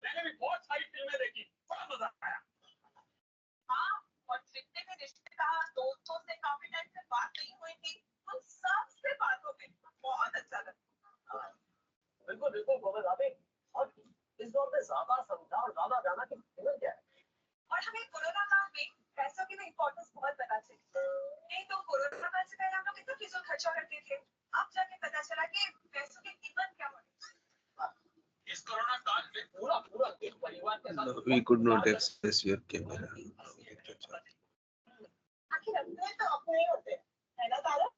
मैंने भी बहुत सारी फिल्में देखी, बड़ा मजा आया। हाँ, और जितने भी रिश्तेदार दोस्तों से काफी टाइम से बात नहीं हुई थी, उन सब से बात हो गई, बहुत अच्छा लगा। बिल्कुल बिल्कुल गोबर भाभी, और इस दौर में ज्यादा समझा और ज्यादा जाना की कीमत क्या है। और हमें कोरोना काल में पैसों की भी इम्पोर्टेंस बहुत पता चली। नहीं तो कोरोना काल से पहले हम लोग कितना फिजूल खर्चा करते थे, अब जाके पता चला कि पैसों की कीमत क्या होती। इस कोरोना काल में पूरा पूरा एक परिवार के साथ We could not access your camera. आखिर अपने तो अपने ही होते हैं, है ना तारा?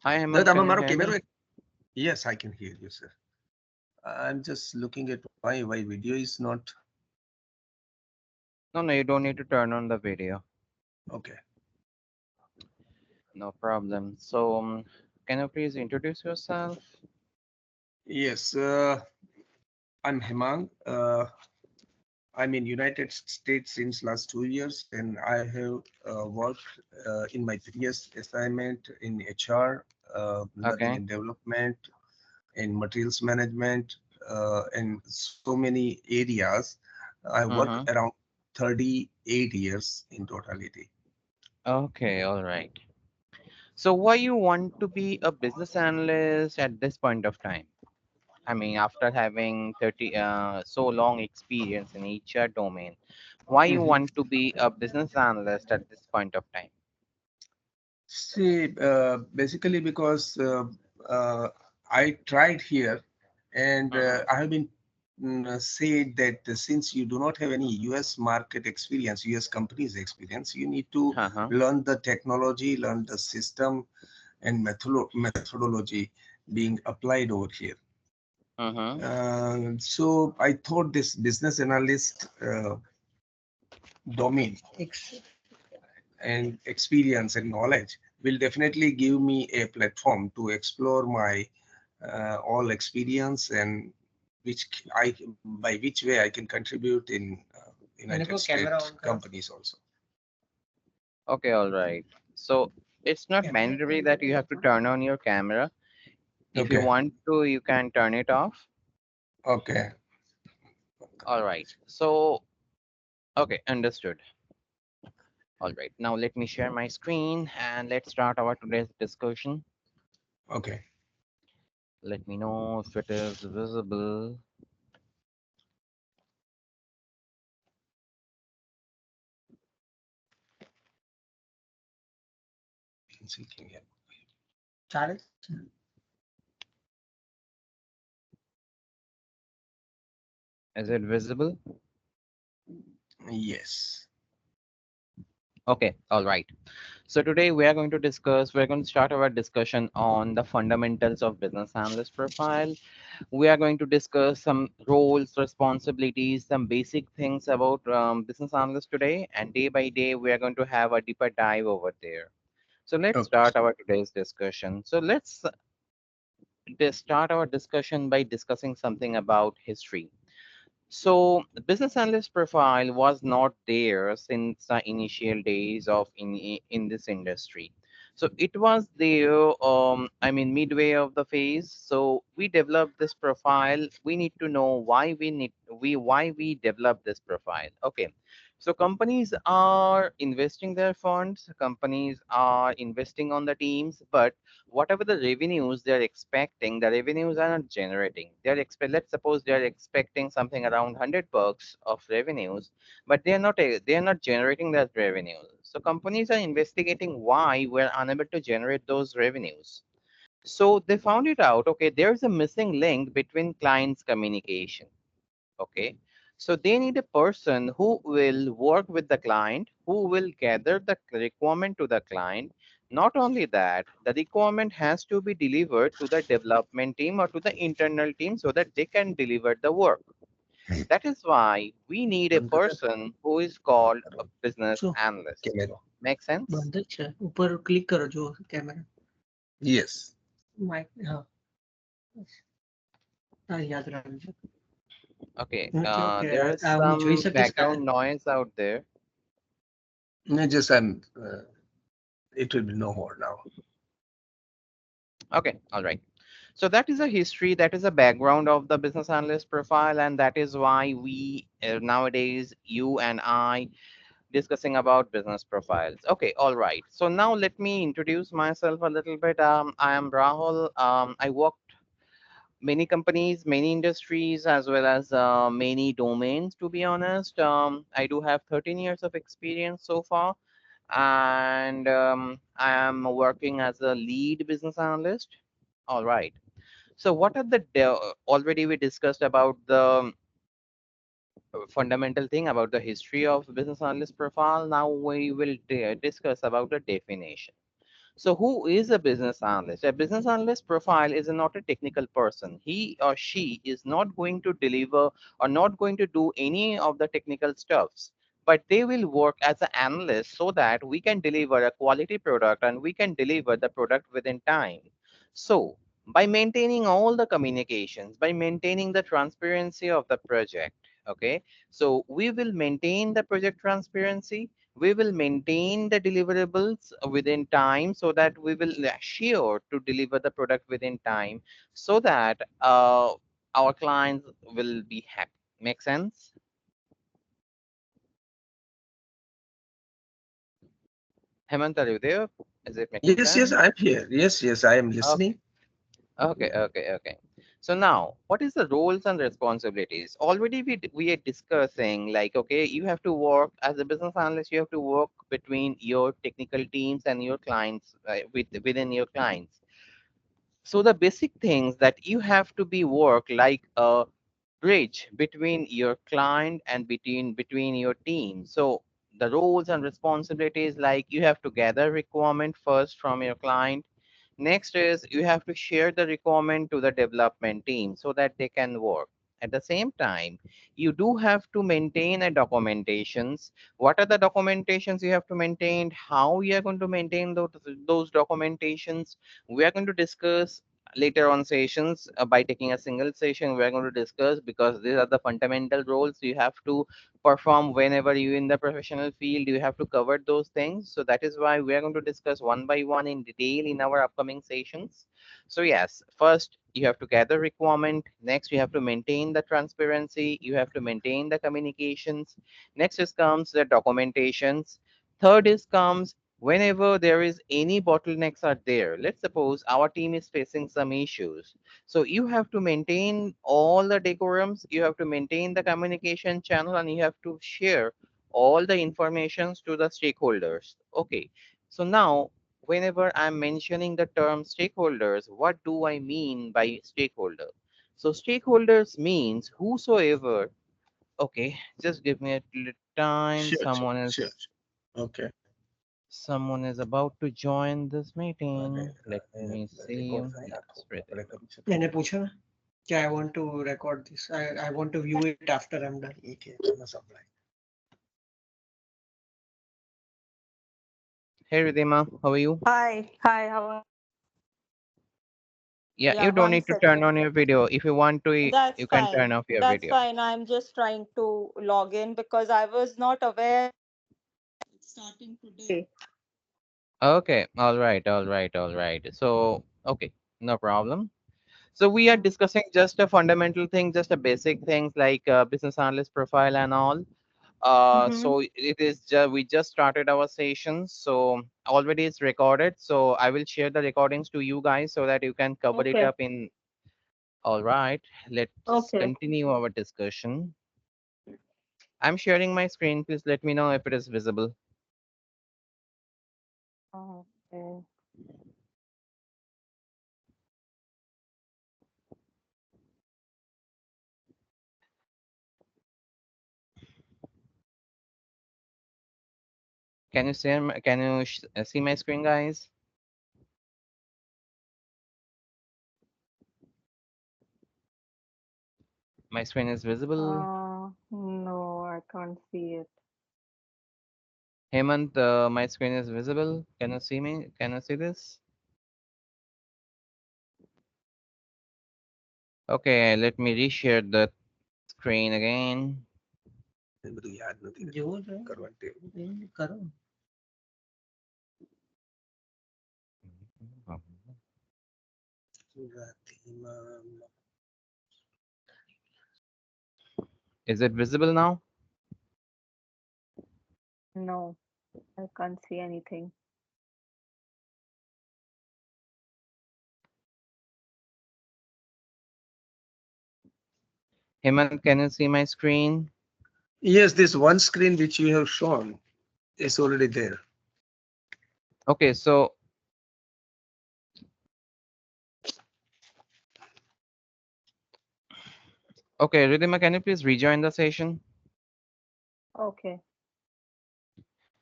Hi, That Hemant, can you Amaro hear camera. me? Yes, I can hear you, sir. I'm just looking at why video is not No, no, you don't need to turn on the video. okay. No problem. So, can you please introduce yourself? Yes, I'm Hemang. I'm in United States since last 2 years, and I have worked in my previous assignment in HR, learning Okay. and development, in materials management, and so many areas. I worked Mm-hmm. around 38 years in totality. Okay, all right. So, why you want to be a business analyst at this point of time? I mean, after having 30 so long experience in HR domain, why you Mhm. want to be a business analyst at this point of time? See, basically because I tried here and Mm-hmm. I have been said that since you do not have any US market experience, US companies experience, you need to Uh-huh. learn the technology, learn the system and methodology being applied over here. Mm-hmm. So I thought this business analyst domain and experience and knowledge will definitely give me a platform to explore my all experience and which by which way I can contribute in United States companies also. Okay, all right. So, it's not mandatory that you have to turn on your camera. If you Okay. want to, you can turn it off. Okay. All right. So, okay, understood. All right. Now let me share my screen and let's start our today's discussion. Okay. Let me know if it is visible. Is it visible? Yes. Okay. All right. So today we're going to start our discussion on the fundamentals of business analyst profile. We are going to discuss some roles, responsibilities, some basic things about business analyst today. And day by day, we are going to have a deeper dive over there. So let's Okay. start our today's discussion. So let's start our discussion by discussing something about history. So the business analyst profile was not there since the initial days of in this industry. So it was there, I mean, midway of the phase. So we developed this profile. We need to know why we developed this profile. Okay. So companies are investing their funds, companies are investing on the teams, but whatever the revenues they're expecting, the revenues are not generating. Let's suppose they're expecting something around 100 bucks of revenues, but they're not generating that revenue. So companies are investigating why we're unable to generate those revenues. So they found it out. Okay, there's a missing link between clients' communication. Okay, so they need a person who will work with the client, who will gather the requirement to the client. Not only that, the requirement has to be delivered to the development team or to the internal team so that they can deliver the work. That is why we need a बंद कर person who is called a करो business analyst. Camera. Make sense? बंद है ऊपर click करो जो camera Yes. Mic हाँ हाँ याद रहा Okay, okay okay there is હું જોઈ some શકીશ background noise out there. No, just I'm. It will be no more now. Okay, all right. So that is a history, that is a background of the business analyst profile, and that is why we nowadays, you and I, discussing about business profiles. Okay, all right. So now let me introduce myself a little bit. I am Rahul. I worked many companies, many industries, as well as many domains. To be honest, I do have 13 years of experience so far, and I am working as a lead business analyst. All right. So what are already we discussed about the fundamental thing about the history of business analyst profile. Now we will discuss about the definition. So who is a business analyst? A business analyst profile is not a technical person. He or she is not going to deliver or not going to do any of the technical stuffs, but they will work as an analyst so that we can deliver a quality product and we can deliver the product within time. So by maintaining all the communications, by maintaining the transparency of the project, okay, so we will maintain the project transparency, we will maintain the deliverables within time so that we will assure to deliver the product within time so that our clients will be happy. Make sense? Hemant, are you there? Is it making Yes, yes, sense? I'm here. Yes, yes, I am Okay, listening. okay. So now, what is the roles and responsibilities? Already we are discussing like, okay, you have to work as a business analyst, you have to work between your technical teams and your clients, within your clients. So the basic things that you have to be work like a bridge between your client and between your team. So the roles and responsibilities, like you have to gather requirement first from your client. Next is you have to share the requirement to the development team so that they can work. At the same time, you do have to maintain a documentations. What are the documentations you have to maintain? How you are going to maintain those documentations? We are going to discuss later on sessions. By taking a single session, we are going to discuss because these are the fundamental roles you have to perform whenever you in the professional field. You have to cover those things. So that is why we are going to discuss one by one in detail in our upcoming sessions. So yes, first you have to gather requirement. Next, you have to maintain the transparency. You have to maintain the communications. Next is comes the documentations. Third is comes whenever there is any bottlenecks are there. Let's suppose our team is facing some issues. So you have to maintain all the decorums, you have to maintain the communication channel, and you have to share all the informations to the stakeholders. Okay. So now, whenever I'm mentioning the term stakeholders, what do I mean by stakeholder? So stakeholders means whosoever. Okay, just give me a little time. Sure, sure, sure. Okay. Someone is about to join this मैंने meeting. Let me see. Record करा आपको Yes, Ritik. बड़े कम से मैंने पूछा ना क्या I want to record this. I want to view it after I'm done. ठीक है करना supply Hey Ridhima, how are you? Hi, hi, how are Yeah, Yeah, you don't one need to turn second. on your video. If you want to, That's you can fine. turn off your That's video. fine. I'm just trying to log in because I was not aware it's starting today. Okay, all right. So, okay, no problem. So we are discussing just a fundamental thing, just a basic things like business analyst profile and all. Mm-hmm. So it is we just started our session, so already it's recorded. So I will share the recordings to you guys so that you can cover it Okay. up in. All right, let's Okay. continue our discussion. I'm sharing my screen. Please let me know if it is visible. Okay. Can you see my screen, guys? My screen is visible. No, I can't see it. Hemant, my screen is visible. Can you see me? Can you see this? Okay, let me reshare the screen again. બધું યાદ નથી જેવો છે કરવાનું ટેવ એ કરો. સુરતીમાં Is it visible now? No, I can't see anything. Hemant, can you see my screen? Yes, this one screen which you have shown is already there. Okay, so okay, Ridhima, can you please rejoin the session? Okay.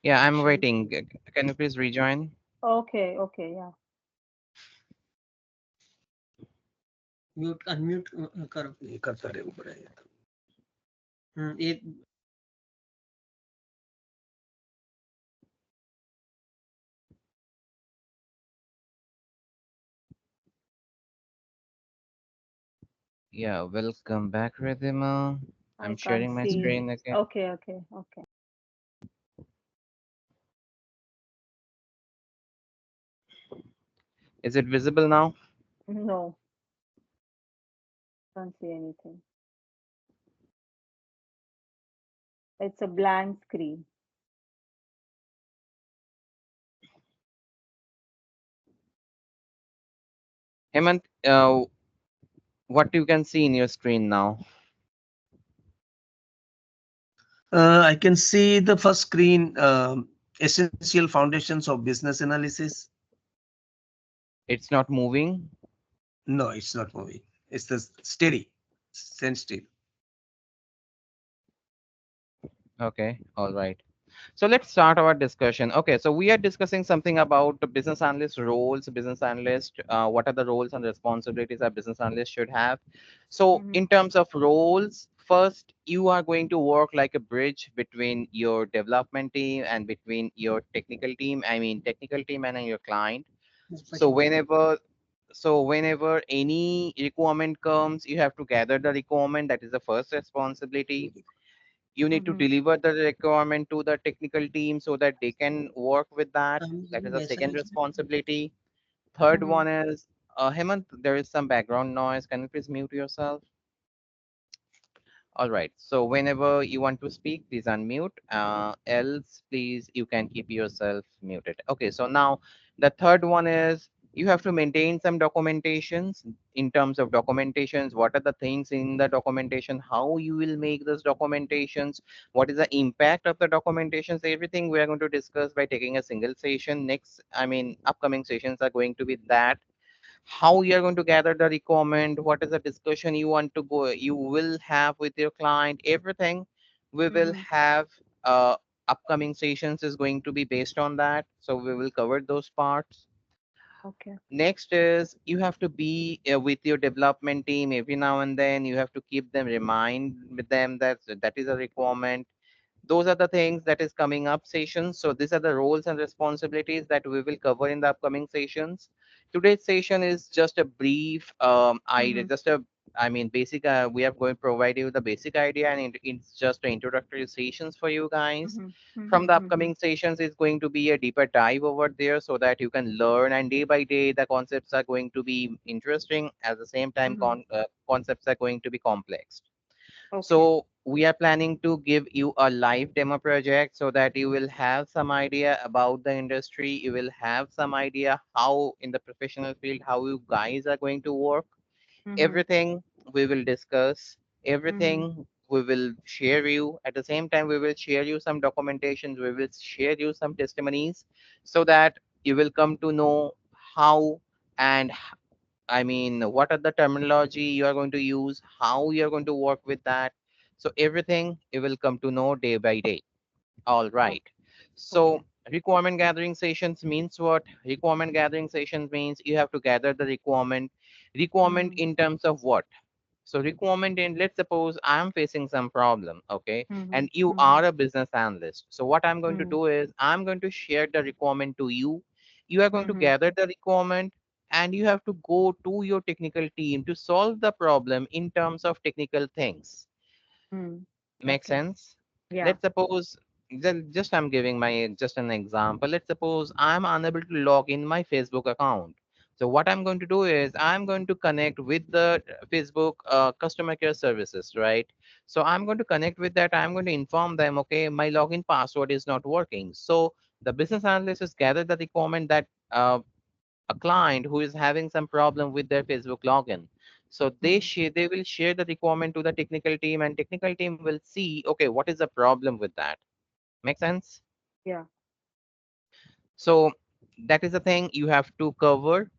Yeah, I'm She- waiting. Can you please rejoin? Okay, okay, yeah. Mute unmute करो। ये करता रहे ऊपर है। ये Yeah, welcome back, Ridhima. I I'm can't sharing my see. screen again. Okay, okay, okay. Is it visible now? No, can't see anything. It's a blank screen. Hemant, what you can see in your screen now? I can see the first screen, essential foundations of business analysis. It's not moving. No, it's not moving. It's the steady, stand still. Okay, all right. So let's start our discussion. Okay, so we are discussing something about the business analyst roles, business analyst, what are the roles and responsibilities a business analyst should have. So Mm-hmm. in terms of roles, first, you are going to work like a bridge between your development team and between your technical team, I mean technical team and your client. So whenever any requirement comes, you have to gather the requirement. That is the first responsibility. You need to Mm-hmm. deliver the requirement to the technical team so that they can work with that. That is the वैसा second he responsibility. Third Mm-hmm. one is, Hemant, there is some background noise. Can you please mute yourself? All right. So whenever you want to speak, please unmute. Else, please, you can keep yourself muted. Okay. So now the third one is you have to maintain some documentations. In terms of documentations, what are the things in the documentation? How you will make those documentations? What is the impact of the documentations? Everything we are going to discuss by taking a single session. Next, I mean, upcoming sessions are going to be that how you are going to gather the requirement, what is the discussion you want to go, you will have with your client, everything we will Mm-hmm. have. Upcoming sessions is going to be based on that, so we will cover those parts. Okay. Next is you have to be with your development team every now and then. You have to keep them, remind with them that that is a requirement. Those are the things that is coming up sessions. So these are the roles and responsibilities that we will cover in the upcoming sessions. Today's session is just a brief idea, Mm-hmm. just a, I mean basic, we are going to provide you the basic idea, and it's just the introductory sessions for you guys. Mm-hmm. From the Mm-hmm. upcoming sessions is going to be a deeper dive over there so that you can learn, and day by day the concepts are going to be interesting, at the same time Mm-hmm. concepts are going to be complex. Okay. So we are planning to give you a live demo project so that you will have some idea about the industry. You will have some idea how in the professional field, how you guys are going to work. Mm-hmm. Everything we will discuss, Mm-hmm. everything we will share you. At the same time, we will share you some documentations, we will share you some testimonies so that you will come to know how and I mean, what are the terminology you are going to use, how you are going to work with that. So everything you will come to know day by day. All right. Okay. So Okay. requirement gathering sessions means what? Requirement gathering sessions means you have to gather the requirement. Requirement Mm-hmm. in terms of what? So requirement in, let's suppose I am facing some problem, okay, Mm-hmm. and you Mm-hmm. are a business analyst. So what I'm going to Mm-hmm. do is I'm going to share the requirement to you. You are going to Mm-hmm. gather the requirement, and you have to go to your technical team to solve the problem in terms of technical things. Mm. Make Okay. sense? Yeah. Let's suppose, just I'm giving my just an example. Let's suppose I'm unable to log in my Facebook account. So what I'm going to do is I'm going to connect with the Facebook customer care services, right? So I'm going to connect with that. I'm going to inform them, okay, my login password is not working. So the business analyst has gathered the requirement that a client who is having some problem with their Facebook login. So Mm. they will share the requirement to the technical team, and technical team will see, okay, what is the problem with that. Make sense? Yeah. So that is the thing you have to cover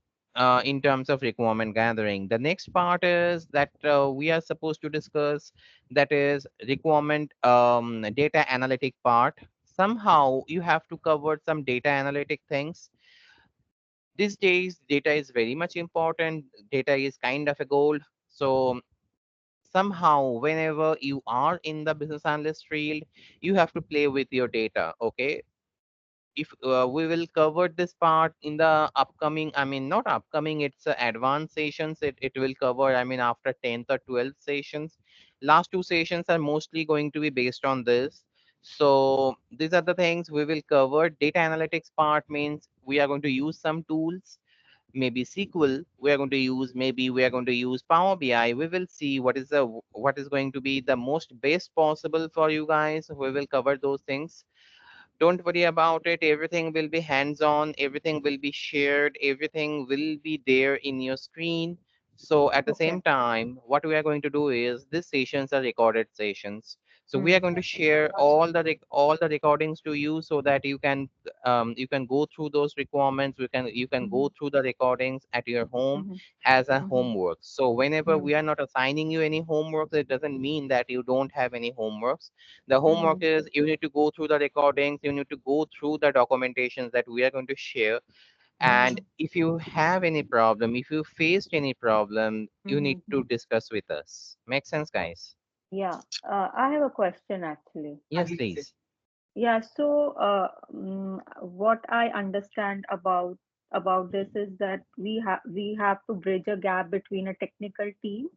in terms of requirement gathering. The next part is that we are supposed to discuss, that is requirement data analytic part. Somehow you have to cover some data analytic things. These days, data is very much important. Data is kind of a gold. So somehow, whenever you are in the business analyst field, you have to play with your data. Okay, if we will cover this part in the upcoming, I mean not upcoming, it's advanced sessions. It will cover, I mean, after 10th or 12th sessions. Last two sessions are mostly going to be based on this. So these are the things we will cover. Data analytics part means we are going to use some tools, maybe SQL. We are going to use, maybe we are going to use Power BI. We will see what is going to be the most best possible for you guys. We will cover those things. Don't worry about it. Everything will be hands on, everything will be shared, everything will be there in your screen. So at the Okay. same time, what we are going to do is these sessions are recorded sessions. So we are Hmm. going to share all the recordings to you so that you can go through those requirements. You can Hmm. go through the recordings at your home Hmm. as a Hmm. homework. So whenever Hmm. we are not assigning you any homework, it doesn't mean that you don't have any homeworks. The homework Hmm. is you need to go through the recordings, you need to go through the documentations that we are going to share. And Hmm. if you have any problem, if you faced any problem, you need Hmm. to discuss with us. Make sense, guys? Yeah. I have a question actually. Yes, please. Yeah. So, what I understand about this is that we have to bridge a gap between a technical team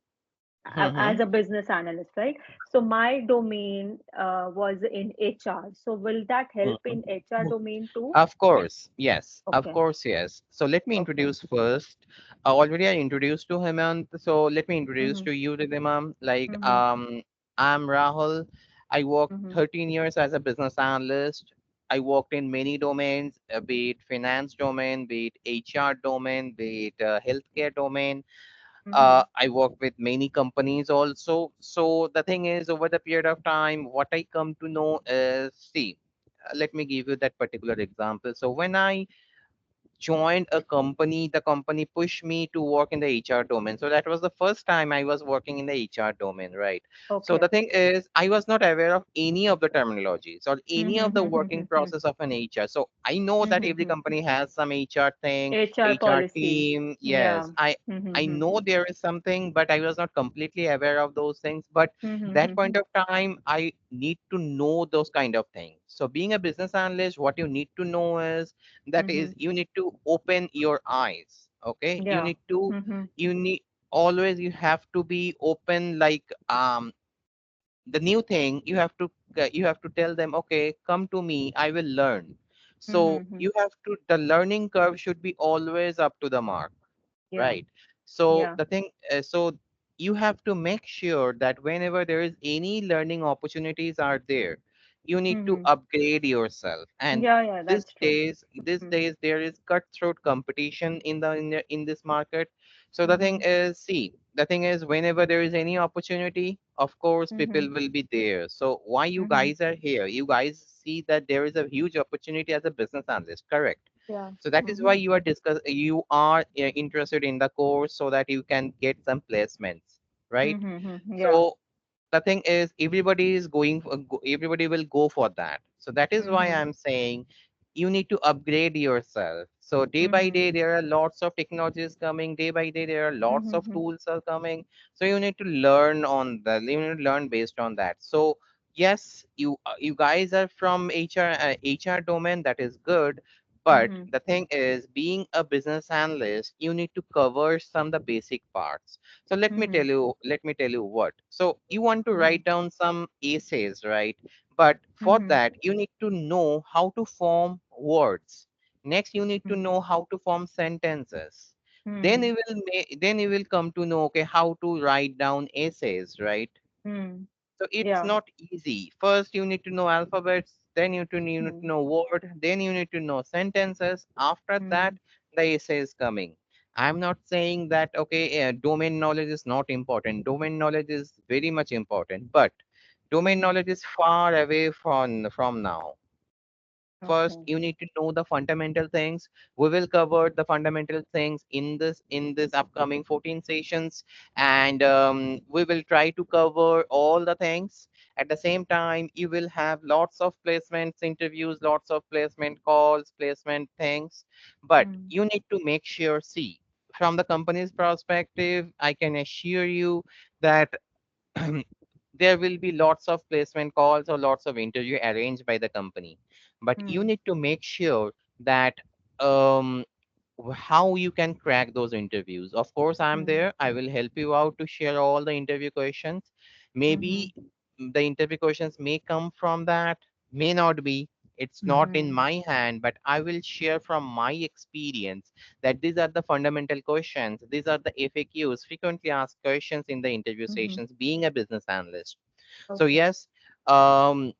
Mm-hmm. as a business analyst, right? So my domain was in HR. So will that help in HR domain too? Of course, yes. Of Okay. course, yes. So let me Okay. introduce first. Already I introduced to Hemant. So let me introduce Mm-hmm. to you, Ridhima. Like, Mm-hmm. I'm Rahul. I worked Mm-hmm. 13 years as a business analyst. I worked in many domains, be it finance domain, be it HR domain, be it healthcare domain. Mm-hmm. I work with many companies also. So the thing is, over the period of time, what I come to know is, see, let me give you that particular example. So when I joined a company, the company pushed me to work in the HR domain. So that was the first time I was working in the HR domain, right? So Okay. the thing is, I was not aware of any of the terminologies or any of the working Mm-hmm. process of an HR. So I know that every Mm-hmm. company has some HR thing, HR HR policy. team. Yeah. Yes, I Mm-hmm. know there is something, but I was not completely aware of those things. But that Mm-hmm. point of time, I need to know those kind of things. So being a business analyst, what you need to know is that Mm-hmm. is you need to open your eyes. Okay, Yeah. Mm-hmm. you need always, you have to be open. Like, the new thing, you have to tell them, okay, come to me, I will learn. So Mm-hmm. you have to, the learning curve should be always up to the mark, Yeah. right? So Yeah. the thing, so you have to make sure that whenever there is any learning opportunities are there, you need to Mm-hmm. upgrade yourself. And Yeah. Yeah. That's true. these Mm-hmm. days there is cutthroat competition in this market. So the thing Mm-hmm. is, see, the thing is, whenever there is any opportunity, of course Mm-hmm. people will be there. So why you Mm-hmm. guys are here, you guys see that there is a huge opportunity as a business analyst, correct? Yeah. So that is Mm-hmm. why you are interested in the course so that you can get some placements, right? Mm-hmm. Yeah. So the thing is, everybody will go for that. So that is why Mm-hmm. I'm saying you need to upgrade yourself. So day by Mm-hmm. day there are lots of technologies coming, day by day there are lots of Mm-hmm. tools are coming. So you need to learn on the you need to learn based on that. So yes, you guys are from HR domain, that is good. But Mm-hmm. the thing is, being a business analyst, you need to cover some of the basic parts. So Mm-hmm. let me tell you what. So you want to Mm-hmm. write down some essays, right? But for Mm-hmm. that, you need to know how to form words. Next, you need to Mm-hmm. know how to form sentences. Then Mm-hmm. then you will come to know, okay, how to write down essays, right? Mm-hmm. So it's Yeah. not easy. First, you need to know alphabets, then you need to Mm-hmm. know word, then you need to know sentences. After Mm-hmm. that, the essay is coming. I'm not saying that, okay, domain knowledge is not important. Domain knowledge is very much important, but domain Mm-hmm. knowledge is far away from now. First, Okay. you need to know the fundamental things. We will cover the fundamental things in this upcoming 14 sessions, and we will try to cover all the things. At the same time, you will have lots of placements, interviews, lots of placement calls, placement things. But Mm, you need to make sure, see, from the company's perspective, I can assure you that there will be lots of placement calls or lots of interview arranged by the company. But you mm, need to make sure that um, how you can crack those interviews. Of course, I'm mm, there. I will help you out to share all the interview questions. mhm, Maybe the interview questions may come from that, may not be. It's not in mhm, my hand, but I will share from my experience that these are the fundamental questions. These are the FAQs, frequently asked questions in the interview mhm. sessions, being a business analyst. So, Okay. yes, um,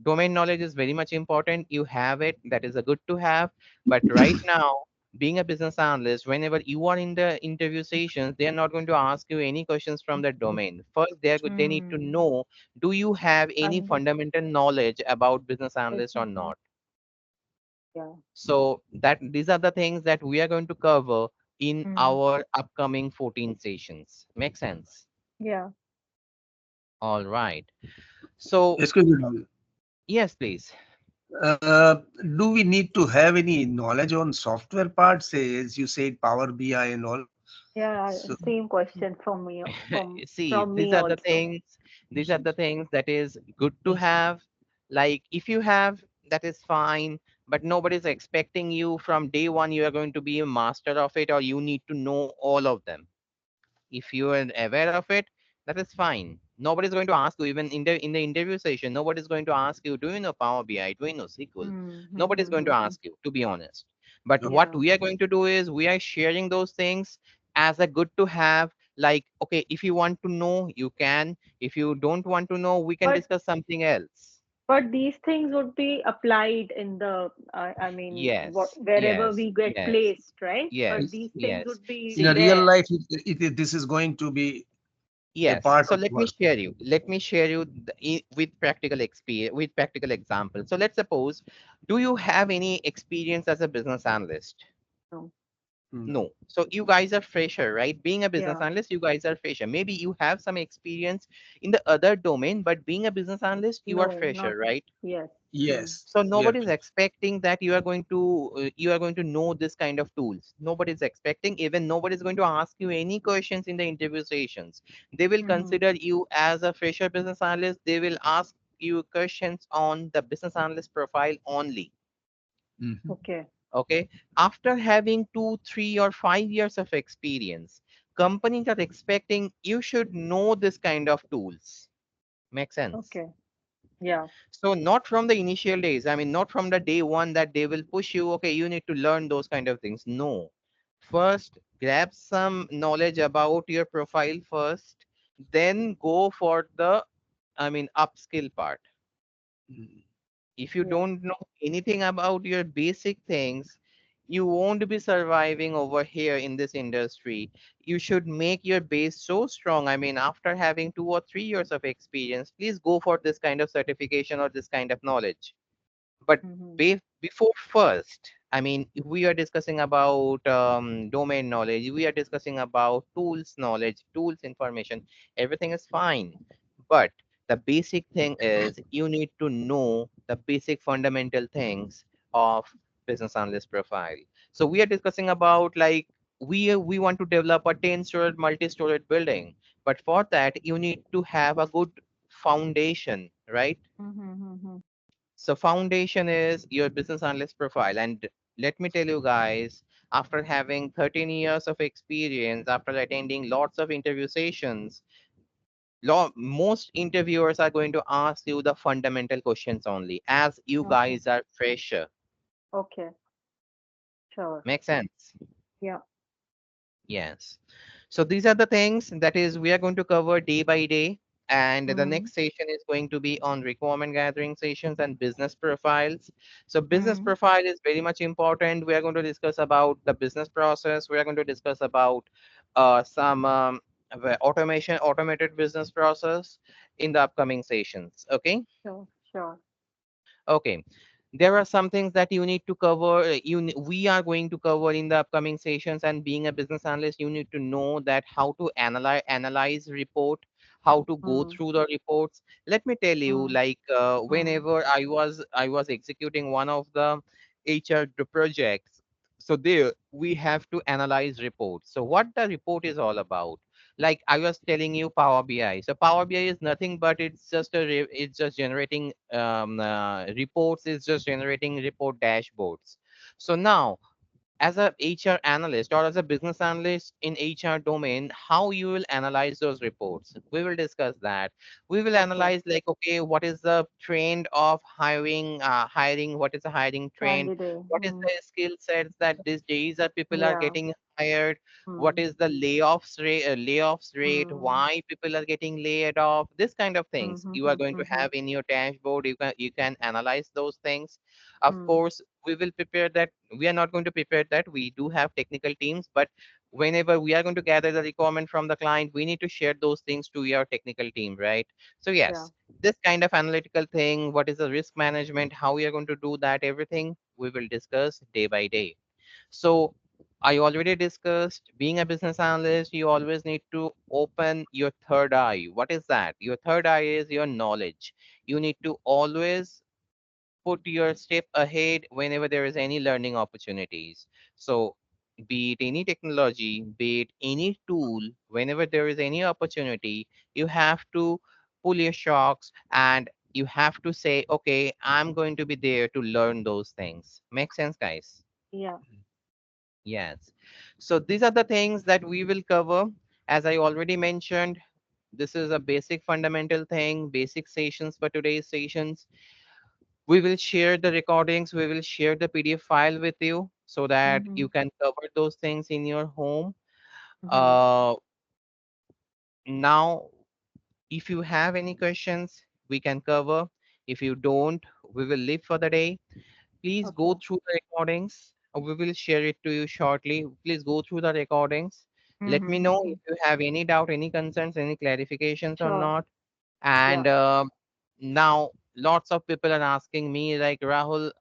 domain knowledge is very much important. You have it, that is a good to have. But right now, being a business analyst, whenever you are in the interview sessions, they are not going to ask you any questions from that domain. First, they need to Mm, know, do you have any under fundamental knowledge about business analyst or business. not? Yeah. So that these are the things that we are going to cover in Mm, our upcoming 14 sessions. Make sense? yeah. All right. So Excuse me, Rahul. yes, please. Uh, do we need to have any knowledge on software parts, say, as you said, Power BI and all? Yeah. So, Same question See, from these me are the also. things, these are the things that is good to have. Like if you have, that is fine, but nobody's expecting you from day one you are going to be a master of it, or you need to know all of them. If you are aware of it, that is fine. Nobody's going to ask you, even in the interview session, nobody's going to ask you, do you know Power BI, do you know SQL? Mm, Nobody's going to mm. ask you, to be honest. But okay. what Yeah. we are going to do is we are sharing those things as a good to have. Like, okay, if you want to know, you can. If you don't want to know, we can But discuss something else. these things would be applied in the I mean Yes, wherever yes, we get yes, placed, right? But yes, these things yes. would be In a See, real there. life, this is going to be a yes. part So of let me work. share you. Let me share you with practical experience, with practical example. So let's suppose, do you have any experience as a business analyst? No. Mm. No. So you guys are fresher, right? Being a business Yeah. analyst, you guys are fresher. Maybe you have some experience in the other domain, but being a business analyst, you are No, not. fresher, right? Yes. Mm, Yes, So yes. nobody is expecting that you are going to know this kind of tools. Nobody is expecting. Even nobody is going to ask you any questions in the interview sessions. They will mm-hmm. consider you as a fresher business analyst. They will ask you questions on the business analyst profile only. Mhm. Okay. Okay. After having 2, 3, or 5 years of experience, companies are expecting you should know this kind of tools. Make sense? Okay. Yeah. So not from the initial days, I mean, not from the day one that they will push you, okay, you need to learn those kind of things. No. First, grab some knowledge about your profile first, then go for the, I mean, upskill part. Mm. If you Yeah. don't know anything about your basic things, you won't be surviving over here in this industry. You should make your base so strong. I mean, after having 2 or 3 years of experience, please go for this kind of certification or this kind of knowledge. But Mm-hmm. before first, I mean, if we are discussing about domain knowledge, we are discussing about tools knowledge, tools information, everything is fine. But the basic thing is you need to know the basic fundamental things of business analyst profile. So we are discussing about like we want to develop a 10-story multi-storied building, but for that you need to have a good foundation, right? Mm-hmm. So foundation is your business analyst profile. And let me tell you guys, after having 13 years of experience, after attending lots of interview sessions, most interviewers are going to ask you the fundamental questions only, as you Okay. guys are fresher. Okay. Sure. Make sense? Yeah. Yes. So these are the things that is we are going to cover day by day. And the Mm-hmm. next session is going to be on requirement gathering sessions and business profiles. So business Mm-hmm. profile is very much important. We are going to discuss about the business process. We are going to discuss about some automated business process in the upcoming sessions. Okay. Sure. Sure. Okay. There are some things that you need to cover. We are going to cover in the upcoming sessions. And being a business analyst, you need to know that how to analyze report, how to go Mm, through the reports. Let me tell you, mm, like mm. whenever I was executing one of the HR projects, so there we have to analyze reports. So what the report is all about, like I was telling you, Power BI. So Power BI is nothing but it's just generating reports, it's just generating report dashboards. So now, as a HR analyst or as a business analyst in HR domain, how you will analyze those reports. We will discuss that. We will Okay. analyze like, okay, what is the trend of hiring? What is the hiring trend? Candidate. What is Mm. the skill sets that these days that people are Yeah. getting hired? What Mm, is the layoffs rate? mm, Why people are getting laid off? This kind of mm, things mm, you are mm, going to mm, have in your dashboard. You can analyze those things. Of mm. course, we will prepare that. We are not going to prepare that. We do have technical teams, but whenever we are going to gather the requirement from the client, we need to share those things to your technical team, right? So Yeah. yes, this kind of analytical thing, what is the risk management, how we are going to do that, everything we will discuss day by day. So I already discussed, being a business analyst, you always need to open your third eye. What is that? Your third eye is your knowledge. You need to always put your step ahead whenever there is any learning opportunities. So be it any technology, be it any tool, whenever there is any opportunity, you have to pull your shocks and you have to say, okay, I'm going to be there to learn those things. Make sense, guys? Yeah. Yes. So these are the things that we will cover. As I already mentioned, this is a basic fundamental thing, basic sessions for today's sessions. We will share the recordings, we will share the PDF file with you so that Mm-hmm. you can cover those things in your home. Mm-hmm. Uh, Now, if you have any questions, we can cover. If you don't, we will leave for the day. Please go Okay. through the recordings. We will share it to you shortly. Please go through the recordings. Let me Mm-hmm. know Mm-hmm. if you have any doubt, any concerns, any clarifications or Sure. not. And Yeah. now, lots of people are asking me, like, Rahul,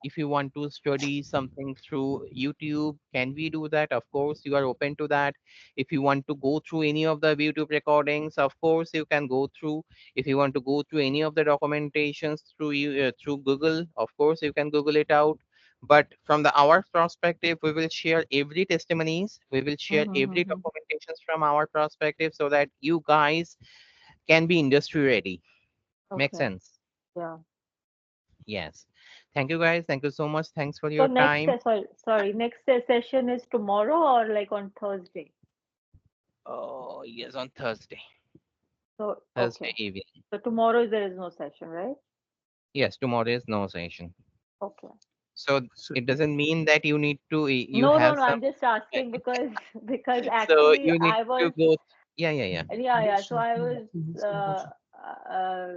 if you want to study something through YouTube, can we do that? Of course, you are open to that. If you want to go through any of the YouTube recordings, of course, you can go through. If you want to go through any of the documentations through Google, of course, you can Google it out. But from the our perspective, we will share every testimonies. We will share Mm-hmm. every Mm-hmm. documentations from our perspective so that you guys can be industry ready. Make Okay. sense? Yeah. Yes. Thank you, guys. Thank you so much. Thanks for So your next, time. sorry, next session is tomorrow or like on Thursday? Oh, yes, on Thursday. So, Thursday okay. evening. So tomorrow there is no session, right? Yes, tomorrow is no session. Okay. So So, it doesn't mean that you need to, you No, no, have no. some, I'm just asking because because so actually you need I to was go, yeah, yeah, yeah. yeah, yeah. So I was uh, uh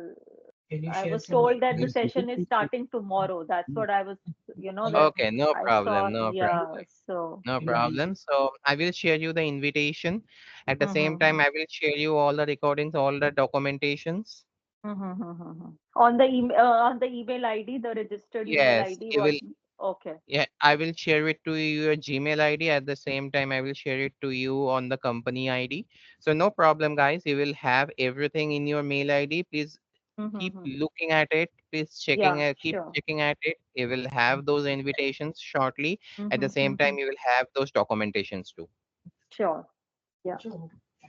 I was told that the session is starting tomorrow. That's what I was, that Okay, no I problem, saw. no Yeah. problem. So. No problem. So I will share you the invitation. At the same Mm-hmm. time, I will share you all the recordings, all the documentations. Mm-hmm. On the email ID, the registered email Yes, ID. you What? will. Okay. Yeah, I will share it to your Gmail ID. At the same time, I will share it to you on the company ID. So no problem, guys. You will have everything in your mail ID. Please keep Mm-hmm. looking at it. Please Yeah. keep Sure. checking at it. You will have those invitations shortly. At the same Mm-hmm. time, you will have those documentations too. Sure. Yeah.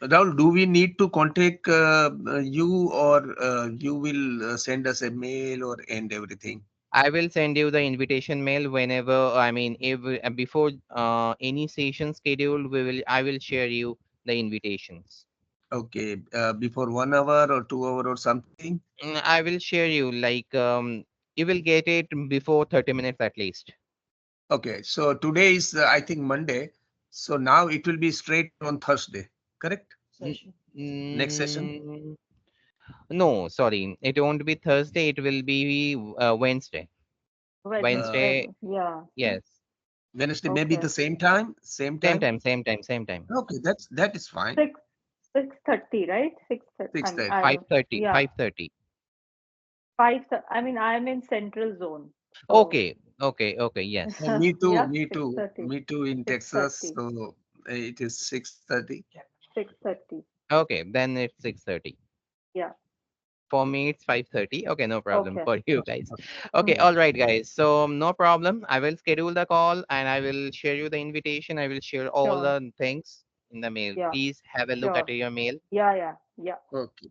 Rahul, do we need to contact you, or you will send us a mail or and everything? I will send you the invitation mail whenever, I mean, if, before any session scheduled, I will share you the invitations. Okay, before 1 hour or 2 hour or something. I will share you like you will get it before 30 minutes at least. Okay, so today is I think Monday. So now it will be straight on Thursday, correct? N- Next session. no, sorry, it won't be Thursday. It will be Wednesday. Uh, Wednesday, Yeah. yes, Wednesday, maybe Okay. the same time, same same time. time, same time, same time. Okay, that is fine. 6:30, right? 6:30. 6:30. 5:30, Yeah, 5:30. five. I mean, I'm in Central Zone, so Okay, okay, okay. Yes. Me too, yeah, me six too, thirty, me too in six Texas. thirty, So it is 6:30. 6:30. Okay, then it's 6:30. Yeah. For me, it's 5:30. Okay, no problem Okay. for you guys. Okay, Hmm. all right, guys. So no problem. I will schedule the call and I will share you the invitation. I will share all Sure. the things in the mail. Yeah. Please have a look at Sure. your mail. Yeah. Yeah. Yeah. Okay.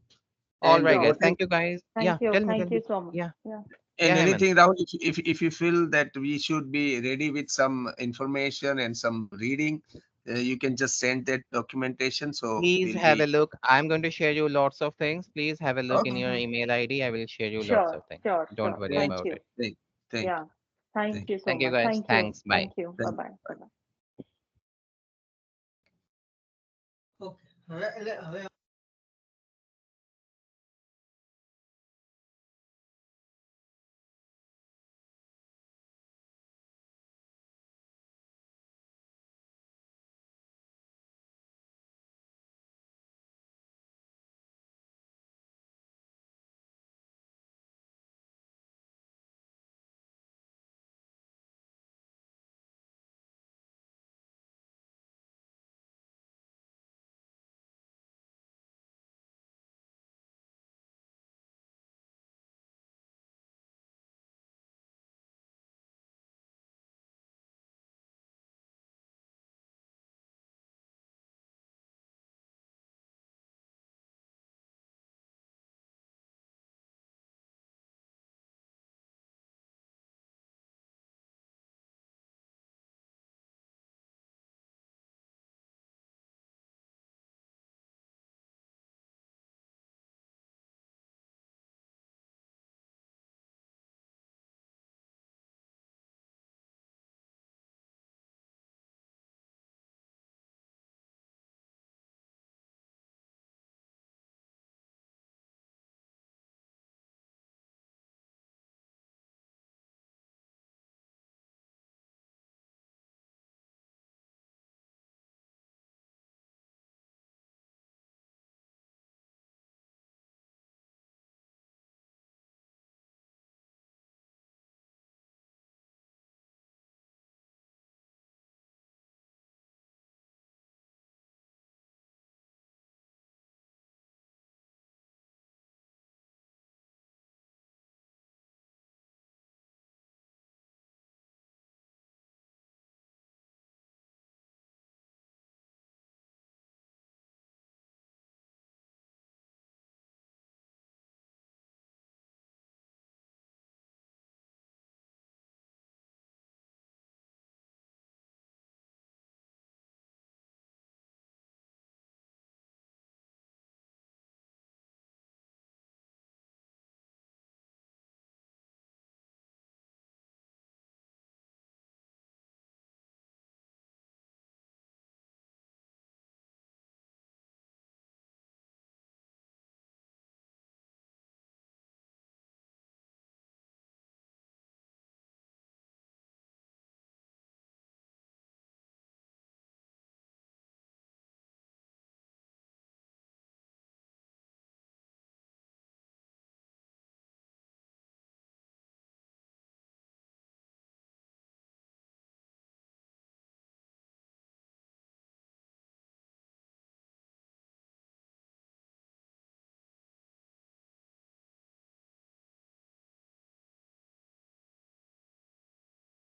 All And right, Sure. guys. what is Thank you, guys. Yeah, Thank you. tell Thank me. you so much. Yeah, Yeah. yeah, and Hemant. anything, Rahul, if you feel that we should be ready with some information and some reading, you can just send that documentation. So Please we'll have be a look. I'm going to share you lots of things. Please have a look in okay. your Hmm. email ID. I will share you lots Sure. of things. Sure. Don't Sure. worry Thank Thank about you. it. thank thank Yeah. Thank thank you so Thank you, much. guys. Thank you. Thanks. Bye. Thank you. Bye thank. bye. Bye bye. Okay. હવે